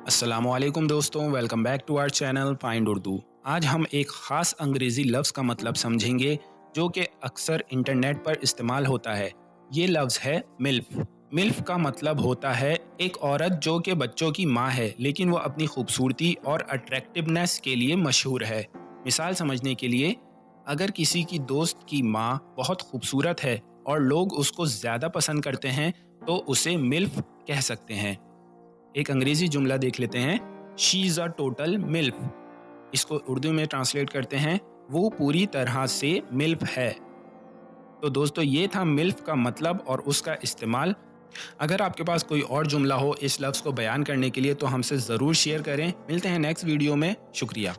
अस्सलामुअलैकुम दोस्तों, welcome back to our channel find Urdu. आज हम एक ख़ास अंग्रेज़ी लफ्ज़ का मतलब समझेंगे जो कि अक्सर इंटरनेट पर इस्तेमाल होता है। ये लफ्ज़ है मिल्फ़। मिल्फ़ का मतलब होता है एक औरत जो कि बच्चों की माँ है, लेकिन वो अपनी खूबसूरती और अट्रैक्टिवनेस के लिए मशहूर है। मिसाल समझने के लिए, अगर किसी की दोस्त की माँ बहुत खूबसूरत है और लोग उसको ज़्यादा पसंद करते हैं, तो उसे मिल्फ़ कह सकते हैं। एक अंग्रेजी जुमला देख लेते हैं, she is a total MILF. इसको उर्दू में ट्रांसलेट करते हैं, वो पूरी तरह से मिल्फ है। तो दोस्तों, ये था मिल्फ का मतलब और उसका इस्तेमाल। अगर आपके पास कोई और जुमला हो इस लफ्ज़ को बयान करने के लिए तो हमसे ज़रूर शेयर करें। मिलते हैं नेक्स्ट वीडियो में। शुक्रिया।